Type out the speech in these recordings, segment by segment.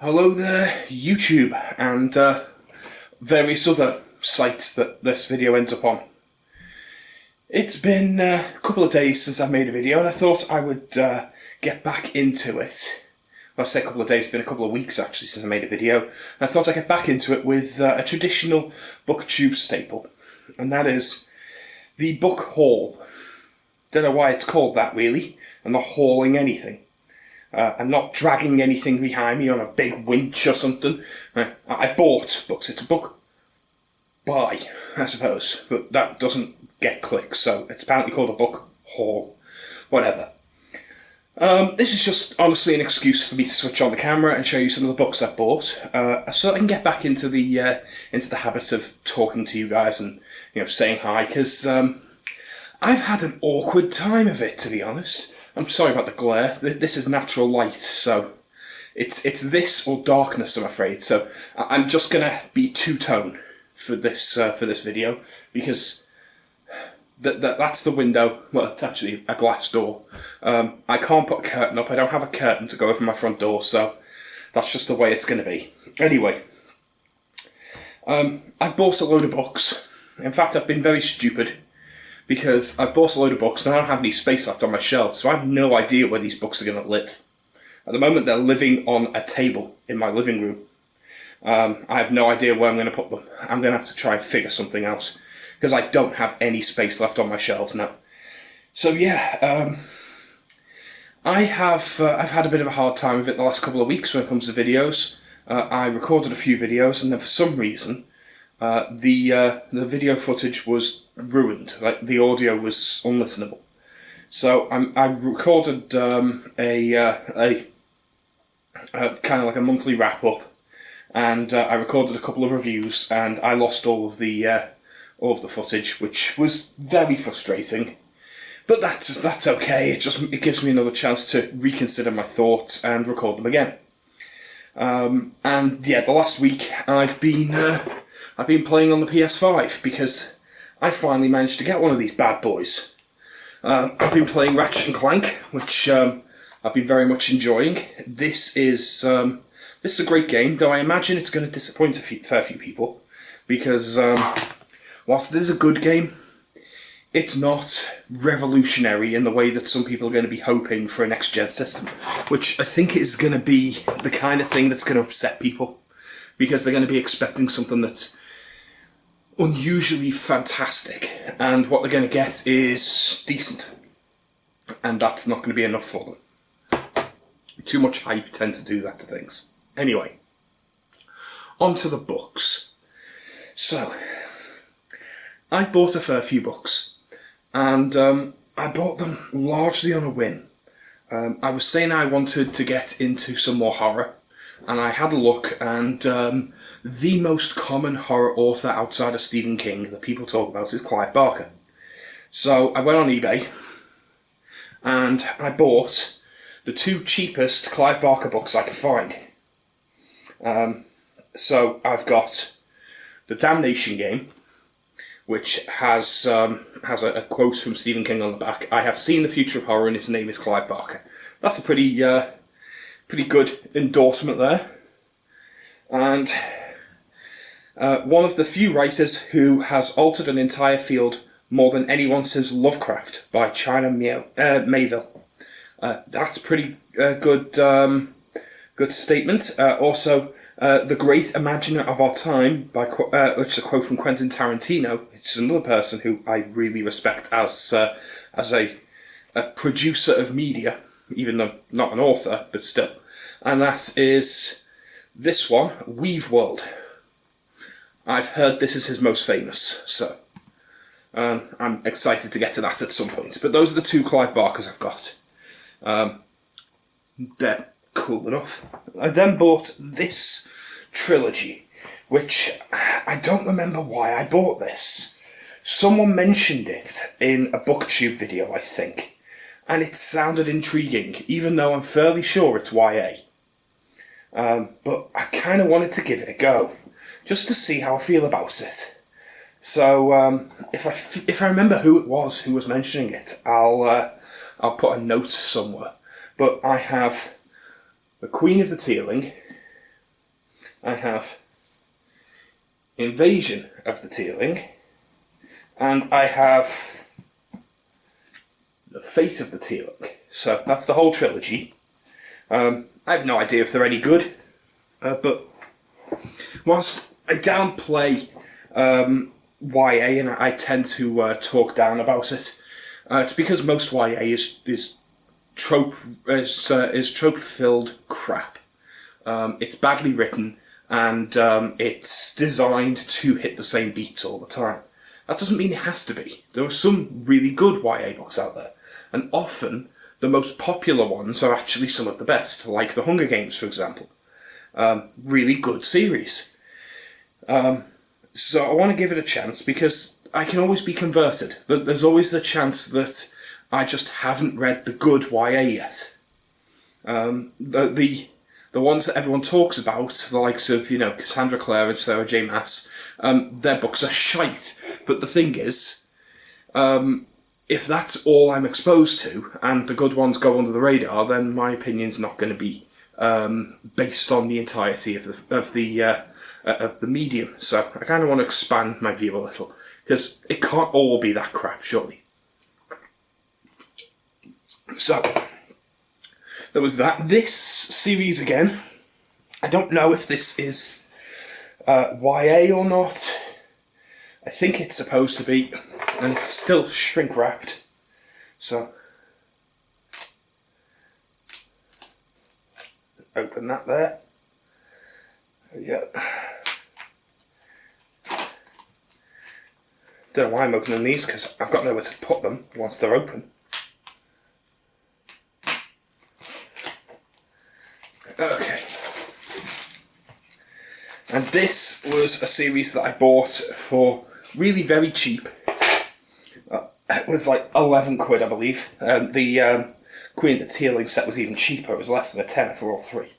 Hello there, YouTube, and various other sites that this video ends up on. It's been a couple of days since I made a video, and I thought I would get back into it. Well, I say a couple of days, it's been a couple of weeks actually since I made a video, and I thought I'd get back into it with a traditional Booktube staple, and that is the book haul. Don't know why it's called that, really. I'm not hauling anything. I'm not dragging anything behind me on a big winch or something. I bought books. It's a book buy, I suppose, but that doesn't get clicks, so it's apparently called a book haul. Whatever. This is just honestly an excuse for me to switch on the camera and show you some of the books I've bought, so I can get back into the habit of talking to you guys and saying hi, because I've had an awkward time of it, to be honest. I'm sorry about the glare. This is natural light, so it's this or darkness, I'm afraid. So I'm just gonna be two-tone for this video, because that's the window. Well, it's actually a glass door. I can't put a curtain up. I don't have a curtain to go over my front door, so that's just the way it's gonna be. Anyway, I've bought a load of books. In fact, I've been very stupid, because I've bought a load of books and I don't have any space left on my shelves, so I have no idea where these books are going to live. At the moment, they're living on a table in my living room. I have no idea where I'm going to put them. I'm going to have to try and figure something else, because I don't have any space left on my shelves now. So yeah, I've had a bit of a hard time with it the last couple of weeks when it comes to videos. I recorded a few videos, and then for some reason, the video footage was ruined. Like, the audio was unlistenable. So I recorded a kind of like a monthly wrap up, and I recorded a couple of reviews, and I lost all of the footage, which was very frustrating. But that's okay. It gives me another chance to reconsider my thoughts and record them again. And yeah, the last week I've been playing on the PS5, because I finally managed to get one of these bad boys. I've been playing Ratchet & Clank, which I've been very much enjoying. This is a great game, though I imagine it's going to disappoint a fair few people, because whilst it is a good game, it's not revolutionary in the way that some people are going to be hoping for a next-gen system, which I think is going to be the kind of thing that's going to upset people, because they're going to be expecting something that's unusually fantastic, and what they're going to get is decent, and that's not going to be enough for them. Too much hype tends to do that to things. Anyway, on to the books. So, I've bought a fair few books, and I bought them largely on a whim. I was saying I wanted to get into some more horror, and I had a look, and the most common horror author outside of Stephen King that people talk about is Clive Barker. So I went on eBay, and I bought the two cheapest Clive Barker books I could find. So I've got The Damnation Game, which has a quote from Stephen King on the back. I have seen the future of horror, and his name is Clive Barker. That's a pretty good endorsement there. And one of the few writers who has altered an entire field more than anyone since Lovecraft, by China Mayville. That's pretty good statement. Also, The Great Imaginer of Our Time, which is a quote from Quentin Tarantino, which is another person who I really respect as a producer of media, even though not an author, but still. And that is this one, Weave World. I've heard this is his most famous, so I'm excited to get to that at some point. But those are the two Clive Barkers I've got. They're cool enough. I then bought this trilogy, which I don't remember why I bought this. Someone mentioned it in a Booktube video, I think, and it sounded intriguing, even though I'm fairly sure it's YA. But I kind of wanted to give it a go, just to see how I feel about it. So if I remember who it was who was mentioning it, I'll put a note somewhere. But I have The Queen of the Tearling, I have Invasion of the Tearling, and I have The Fate of the Tearling. So that's the whole trilogy. I have no idea if they're any good, but whilst I downplay YA and I tend to talk down about it, it's because most YA is trope filled crap. It's badly written, and it's designed to hit the same beats all the time. That doesn't mean it has to be. There are some really good YA books out there, and often the most popular ones are actually some of the best, like The Hunger Games, for example. Really good series. So I want to give it a chance, because I can always be converted. There's always the chance that I just haven't read the good YA yet. The ones that everyone talks about, the likes of, Cassandra Clare and Sarah J. Maas, their books are shite. But the thing is, if that's all I'm exposed to, and the good ones go under the radar, then my opinion's not going to be based on the entirety of the medium. So I kind of want to expand my view a little, because it can't all be that crap, surely. So there was that. This series again, I don't know if this is YA or not. I think it's supposed to be, and it's still shrink wrapped. So open that there. Yeah. Don't know why I'm opening these, because I've got nowhere to put them once they're open. Okay. And this was a series that I bought for really very cheap. It was like 11 quid, I believe. The Queen of the Tearling set was even cheaper. It was less than a tenner for all three.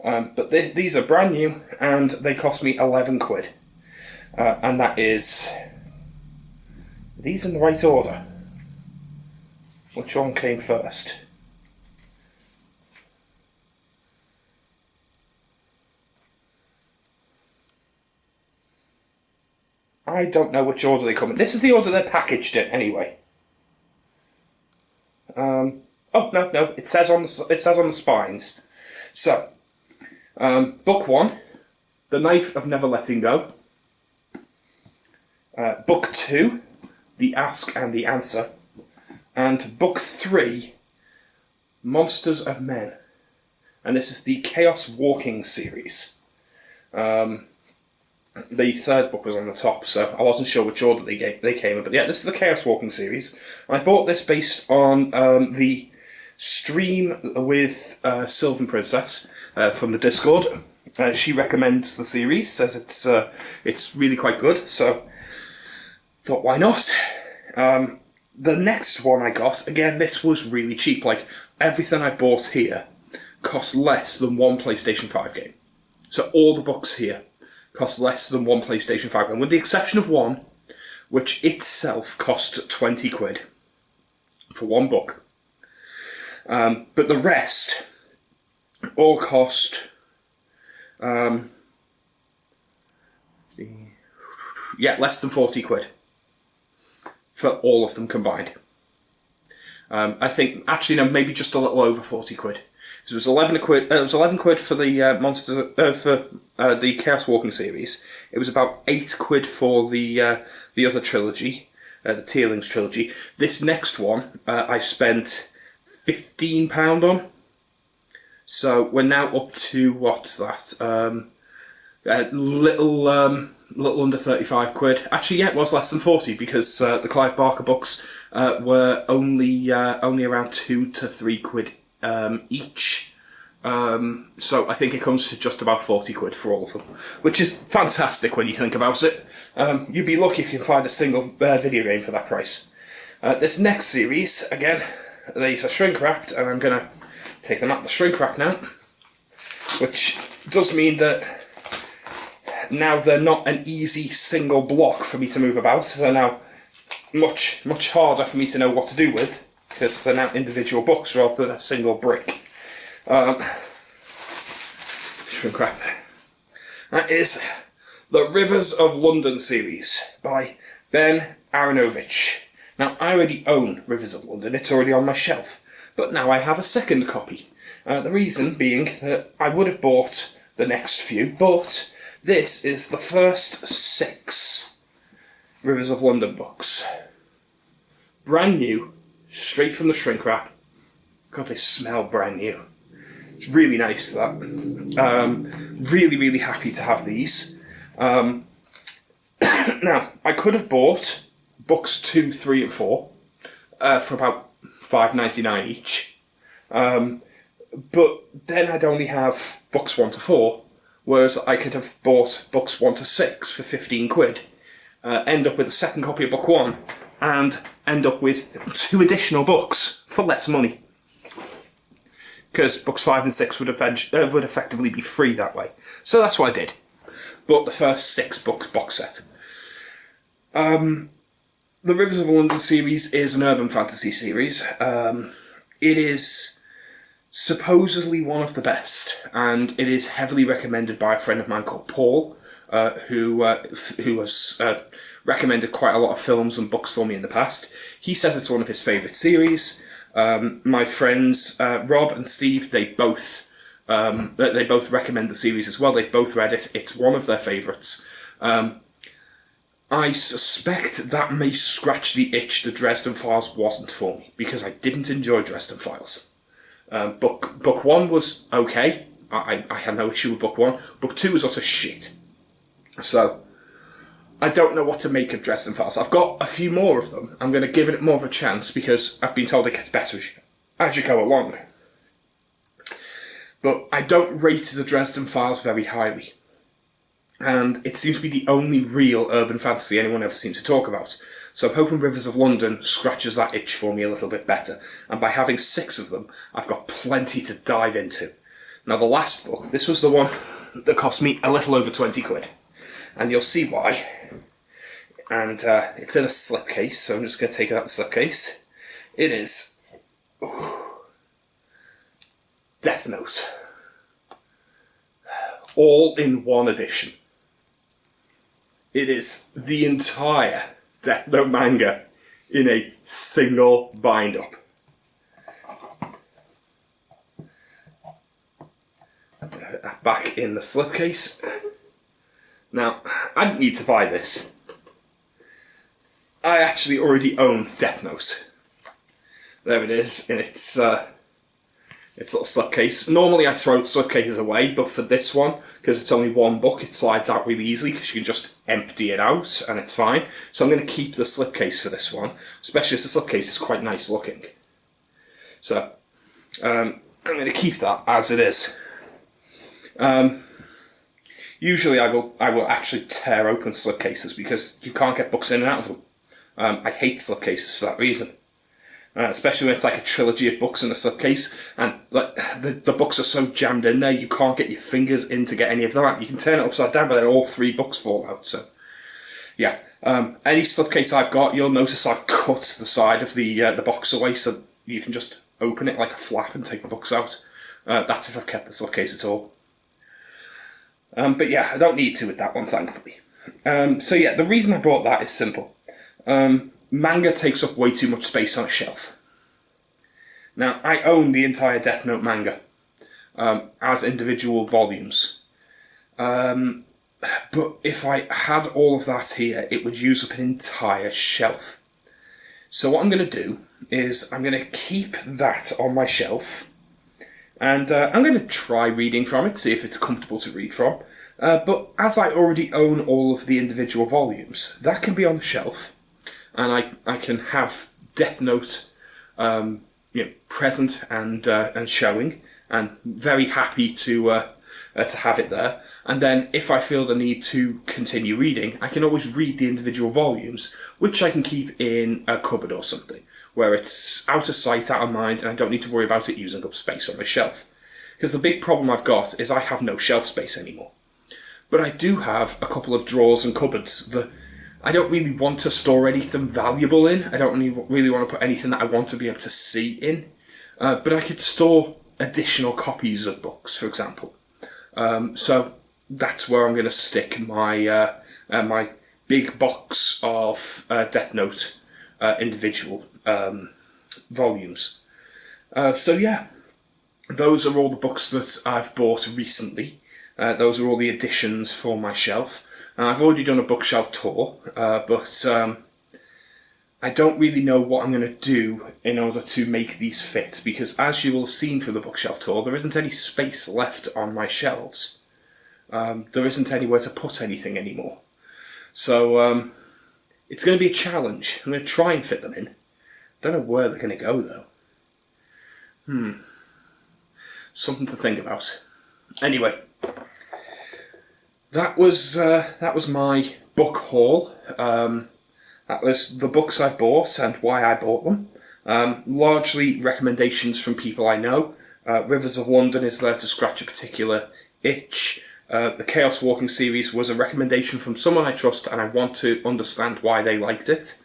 But these are brand new, and they cost me 11 quid. And that is... Are these in the right order? Which one came first? I don't know which order they come in. This is the order they're packaged in, anyway. Oh no, it says on the spines. So, book 1, The Knife of Never Letting Go. Book 2, The Ask and the Answer. And book 3, Monsters of Men. And this is the Chaos Walking series. The third book was on the top, so I wasn't sure which order they came in. But yeah, this is the Chaos Walking series. I bought this based on the stream with Sylvan Princess from the Discord. She recommends the series, says it's really quite good, so thought why not? The next one I got, again, this was really cheap. Like, everything I've bought here cost less than one PlayStation 5 game. So all the books here cost less than one PlayStation 5 game, with the exception of one, which itself cost 20 quid for one book. But the rest all cost... less than 40 quid for all of them combined. I think, actually, no, maybe just a little over 40 quid. So it was 11 quid. It was 11 quid for the Monsters for the Chaos Walking series. It was about 8 quid for the other trilogy, the Tearlings trilogy. This next one I spent £15 on. So we're now up to, what's that? Little under 35 quid. Actually, yeah, it was less than 40, because the Clive Barker books were only around 2 to 3 quid each. So I think it comes to just about 40 quid for all of them, which is fantastic when you think about it. You'd be lucky if you can find a single video game for that price. This next series, again, these are shrink wrapped, and I'm going to take them out the shrink wrap now, which does mean that now they're not an easy single block for me to move about. They're now much harder for me to know what to do with, because they're now individual books rather than a single brick. Shrink wrap. That is the Rivers of London series by Ben Aronovich. Now, I already own Rivers of London, it's already on my shelf, but now I have a second copy. The reason being that I would have bought the next few, but this is the first 6 Rivers of London books. Brand new, straight from the shrink wrap. God, they smell brand new. It's really nice, that. Really, really happy to have these. Now, I could have bought books 2, 3 and 4 for about $5.99 each. But then I'd only have books 1 to 4, whereas I could have bought books 1 to 6 for 15 quid, end up with a second copy of book 1, and end up with 2 additional books for less money. Because books 5 and 6 would effectively be free that way. So that's what I did. Bought the first 6 books box set. The Rivers of London series is an urban fantasy series. It is supposedly one of the best, and it is heavily recommended by a friend of mine called Paul, who has recommended quite a lot of films and books for me in the past. He says it's one of his favourite series. My friends Rob and Steve, they both recommend the series as well. They've both read it. It's one of their favourites. I suspect that may scratch the itch the Dresden Files wasn't for me, because I didn't enjoy Dresden Files. Book 1 was okay. I had no issue with book 1. Book 2 was utter shit. So I don't know what to make of Dresden Files. I've got a few more of them. I'm going to give it more of a chance because I've been told it gets better as you go along. But I don't rate the Dresden Files very highly. And it seems to be the only real urban fantasy anyone ever seems to talk about. So I'm hoping Rivers of London scratches that itch for me a little bit better. And by having 6 of them, I've got plenty to dive into. Now the last book, this was the one that cost me a little over 20 quid. And you'll see why. And it's in a slipcase, so I'm just going to take it out of the slipcase. It is Death Note. All in one edition. It is the entire Death Note manga in a single bind-up. Back in the slipcase. Now, I didn't need to buy this. I actually already own Death Note. There it is in its little slipcase. Normally I throw the slipcases away, but for this one, because it's only one book, it slides out really easily because you can just empty it out and it's fine. So I'm going to keep the slipcase for this one, especially as the slipcase is quite nice looking. So I'm going to keep that as it is. Usually I will actually tear open slipcases because you can't get books in and out of them. I hate slipcases for that reason. Especially when it's like a trilogy of books in a slipcase, and like the books are so jammed in there, you can't get your fingers in to get any of them out. You can turn it upside down, but then all 3 books fall out. So, yeah. Any slipcase I've got, you'll notice I've cut the side of the box away so you can just open it like a flap and take the books out. That's if I've kept the slipcase at all. But yeah, I don't need to with that one, thankfully. So yeah, the reason I bought that is simple. Manga takes up way too much space on a shelf. Now, I own the entire Death Note manga as individual volumes. But if I had all of that here, it would use up an entire shelf. So what I'm going to do is I'm going to keep that on my shelf. And I'm going to try reading from it, see if it's comfortable to read from. But as I already own all of the individual volumes, that can be on the shelf. And I can have Death Note present and showing, and very happy to have it there. And then if I feel the need to continue reading, I can always read the individual volumes, which I can keep in a cupboard or something, where it's out of sight, out of mind, and I don't need to worry about it using up space on my shelf. Because the big problem I've got is I have no shelf space anymore. But I do have a couple of drawers and cupboards that I don't really want to store anything valuable in. I don't really want to put anything that I want to be able to see in. But I could store additional copies of books, for example. So that's where I'm going to stick my my big box of Death Note individual volumes. So yeah, those are all the books that I've bought recently. Those are all the additions for my shelf. I've already done a bookshelf tour, but I don't really know what I'm going to do in order to make these fit, because as you will have seen from the bookshelf tour, there isn't any space left on my shelves. There isn't anywhere to put anything anymore. So it's going to be a challenge. I'm going to try and fit them in. Don't know where they're going to go though. Something to think about. Anyway, that was my book haul. That was the books I've bought and why I bought them. Largely recommendations from people I know. Rivers of London is there to scratch a particular itch. The Chaos Walking series was a recommendation from someone I trust, and I want to understand why they liked it.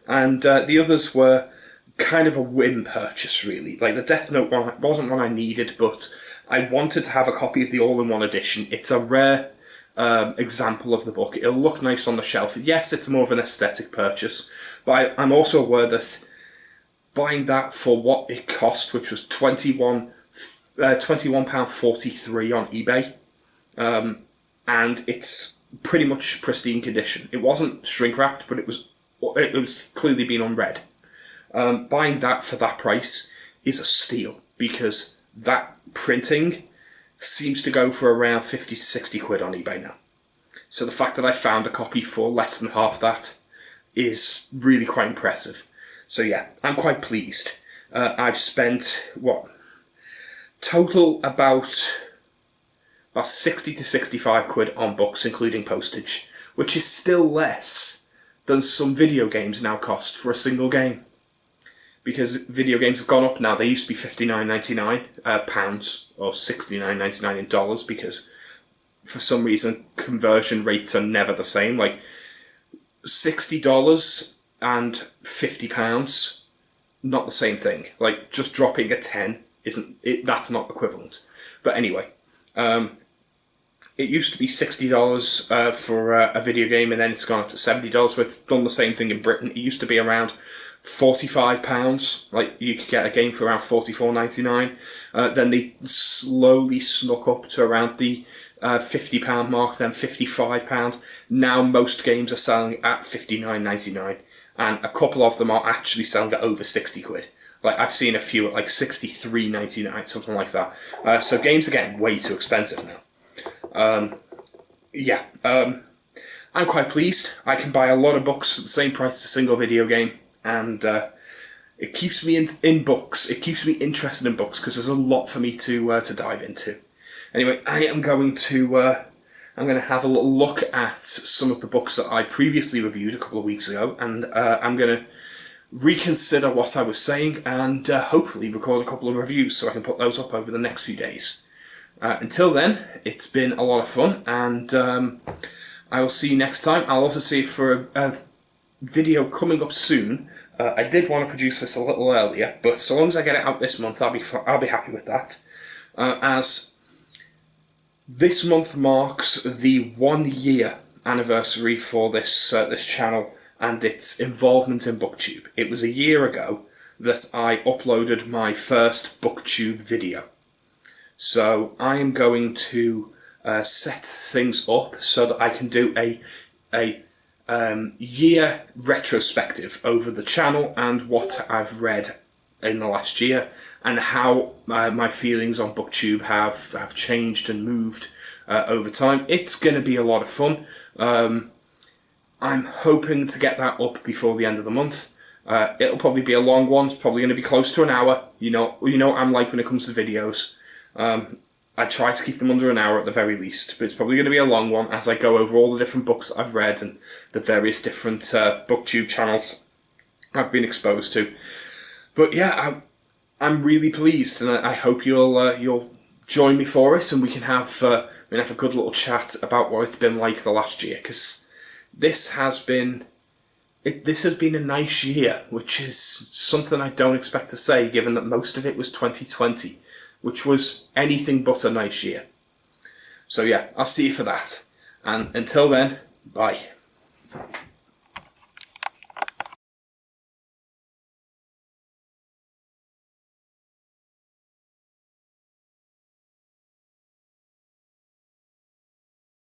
And the others were kind of a whim purchase, really. Like the Death Note one wasn't one I needed, but I wanted to have a copy of the all-in-one edition. It's a rare example of the book. It'll look nice on the shelf. Yes, it's more of an aesthetic purchase, but I'm also aware that buying that for what it cost, which was £21.43 on eBay, and it's pretty much pristine condition. It wasn't shrink wrapped, but it was clearly been unread. Buying that for that price is a steal, because that printing seems to go for around 50 to 60 quid on eBay now. So the fact that I found a copy for less than half that is really quite impressive. So yeah, I'm quite pleased. I've spent, total about 60 to 65 quid on books, including postage, which is still less than some video games now cost for a single game. Because video games have gone up now. They used to be £59.99 pounds or $69.99 in dollars, because for some reason conversion rates are never the same. Like $60 and £50, not the same thing. Like just dropping a 10 that's not equivalent. But anyway, it used to be $60 for a video game, and then it's gone up to $70. But it's done the same thing in Britain. It used to be around £45. Like you could get a game for around £44.99. Then they slowly snuck up to around the £50 mark, then £55. Now most games are selling at £59.99, and a couple of them are actually selling at over 60 quid. Like I've seen a few at like £63.99, something like that. So games are getting way too expensive now. I'm quite pleased. I can buy a lot of books for the same price as a single video game, and it keeps me in books. It keeps me interested in books, because there's a lot for me to dive into. Anyway, I'm going to have a little look at some of the books that I previously reviewed a couple of weeks ago, and I'm going to reconsider what I was saying, and hopefully record a couple of reviews so I can put those up over the next few days. Until then, it's been a lot of fun, and I will see you next time. I'll also see you for a video coming up soon. I did want to produce this a little earlier, but so long as I get it out this month, I'll be happy with that. As this month marks the 1 year anniversary for this channel and its involvement in Booktube. It was a year ago that I uploaded my first Booktube video. So I am going to set things up so that I can do a year retrospective over the channel and what I've read in the last year, and how my feelings on Booktube have changed and moved over time. It's going to be a lot of fun. I'm hoping to get that up before the end of the month. It'll probably be a long one. It's probably going to be close to an hour. You know what I'm like when it comes to videos. I try to keep them under an hour at the very least, but it's probably going to be a long one as I go over all the different books that I've read and the various different Booktube channels I've been exposed to. But yeah, I'm really pleased, and I hope you'll join me for it, and we can have a good little chat about what it's been like the last year, because this has been a nice year, which is something I don't expect to say, given that most of it was 2020. Which was anything but a nice year. So yeah, I'll see you for that. And until then, bye.